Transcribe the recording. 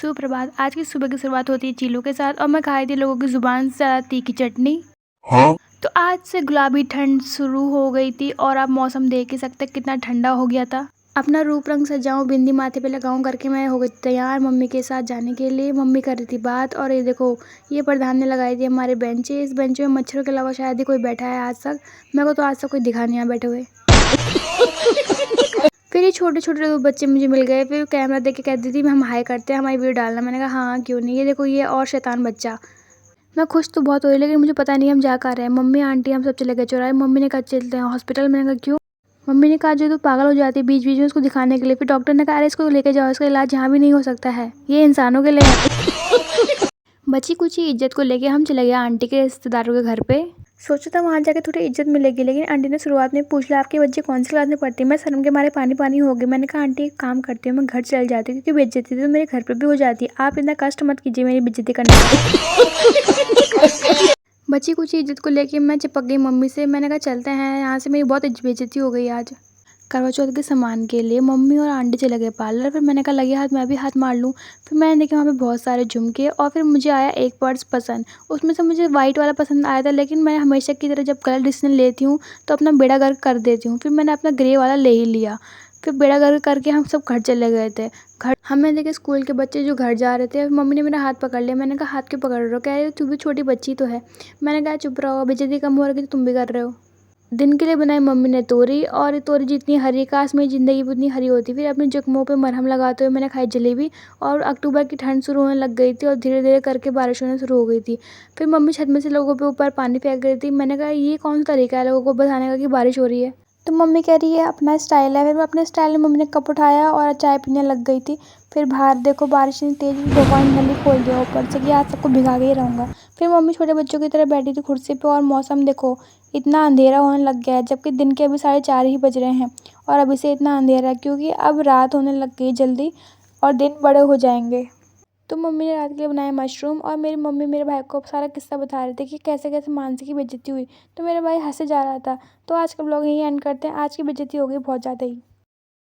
सुप्रभात। आज की सुबह की शुरुआत होती है चीलों के साथ और मैं खा रही थी लोगों की ज़ुबान से ज़्यादा तीखी चटनी। हाँ। तो आज से गुलाबी ठंड शुरू हो गई थी और आप मौसम देख ही सकते कितना ठंडा हो गया था। अपना रूप रंग सजाऊं, बिंदी माथे पे लगाऊं करके मैं हो गई तैयार मम्मी के साथ जाने के लिए। मम्मी कर रही थी बात और ये देखो, ये प्रधान ने लगाई थी हमारे बेंचे। इस बेंच में मच्छरों के अलावा शायद ही कोई बैठा है आज तक। मेरे को तो आज तक कोई दिखा नहीं आया बैठे हुए। फिर ये छोटे-छोटे 2 बच्चे मुझे मिल गए, फिर कैमरा देख के कहती थी हम हाय करते हैं, हमारी वीडियो डालना। मैंने कहा हाँ, क्यों नहीं। ये देखो, ये और शैतान बच्चा। मैं खुश तो बहुत हुई लेकिन मुझे पता नहीं हम जा कहाँ रहे हैं। मम्मी आंटी हम सब चले गए चौराहे। मम्मी ने कहा चलते हैं हॉस्पिटल। मैंने कहा क्यों? मम्मी ने कहा जो तू पागल हो जाती है बीच-बीच में उसको दिखाने के लिए। फिर डॉक्टर ने कहा अरे इसको लेके जाओ, इसका इलाज यहाँ भी नहीं हो सकता है, ये इंसानों के लिए है। बची-कुची इज्जत को लेके हम चले गए आंटी के रिश्तेदारों के घर पे। सोचा था वहाँ जाके थोड़ी इज्जत मिलेगी, लेकिन आंटी ने शुरुआत में पूछ लिया आपके बच्चे कौन सी क्लास में पढ़ती है। मैं शर्म के मारे पानी-पानी हो गई। मैंने कहा आंटी एक काम करती हूँ, मैं घर चल जाती हूँ क्योंकि बेइज्जती तो मेरे घर पे भी हो जाती है। आप इतना कष्ट मत कीजिए मेरी बेइज्जती करने में। बची-कुची इज्जत को लेके मैं चिपक गई मम्मी से। मैंने कहा चलते हैं यहाँ से, मेरी बहुत बेइज्जती हो गई आज। करवा चौथ के सामान के लिए मम्मी और आंटी चले गए पार्लर। फिर मैंने कहा लगे हाथ मैं भी हाथ मार लूँ। फिर मैंने देखा वहाँ पे बहुत सारे झुमके और फिर मुझे आया एक पर्स पसंद। उसमें से मुझे वाइट वाला पसंद आया था, लेकिन मैं हमेशा की तरह जब कलर डिसीजन लेती हूँ तो अपना बेड़ा गर्क कर देती हूँ। फिर मैंने अपना ग्रे वाला ले ही लिया। फिर बेड़ा गर्क करके हम सब घर चले गए थे। घर हमें देखे स्कूल के बच्चे जो घर जा रहे थे। मम्मी ने मेरा हाथ पकड़ लिया। मैंने कहा हाथ क्यों पकड़ रहे हो? कह रहे तू भी छोटी बच्ची तो है। मैंने कहा चुप रहो, बेइज्जती कम हो रही थी तुम भी कर रहे हो। दिन के लिए बनाई मम्मी ने तोरी, और ये तोरी जितनी हरी काश मेरी ज़िंदगी भी उतनी हरी होती। फिर अपने जख्मों पे मरहम लगाते हुए मैंने खाई जलेबी। और अक्टूबर की ठंड शुरू होने लग गई थी और धीरे-धीरे करके बारिश होना शुरू हो गई थी। फिर मम्मी छत में से लोगों पे ऊपर पानी फेंक रही थी। मैंने कहा ये कौन सा तरीका है लोगों को बताने का कि बारिश हो रही है? तो मम्मी कह रही है अपना स्टाइल है। फिर मैं अपने स्टाइल में मम्मी ने कप उठाया और चाय पीने लग गई थी। फिर बाहर देखो बारिश इतनी तेज़, भगवान ने नली खोल दिया ऊपर से कि आज सबको भिगा के ही रहूँगा। फिर मम्मी छोटे बच्चों की तरह बैठी थी कुर्सी पे और मौसम देखो इतना अंधेरा होने लग गया है, जबकि दिन के अभी 4:30 ही बज रहे हैं और अभी से इतना अंधेरा है क्योंकि अब रात होने लग गई जल्दी और दिन बड़े हो जाएंगे। तो मम्मी ने रात के लिए बनाए मशरूम और मेरी मम्मी मेरे भाई को सारा किस्सा बता रहे थे कि कैसे कैसे मानसी की बेइज्जती हुई। तो मेरा भाई हंसे जा रहा था। तो आज का ब्लॉग यहीं एंड करते हैं। आज की बेइज्जती हो गई बहुत ज़्यादा ही।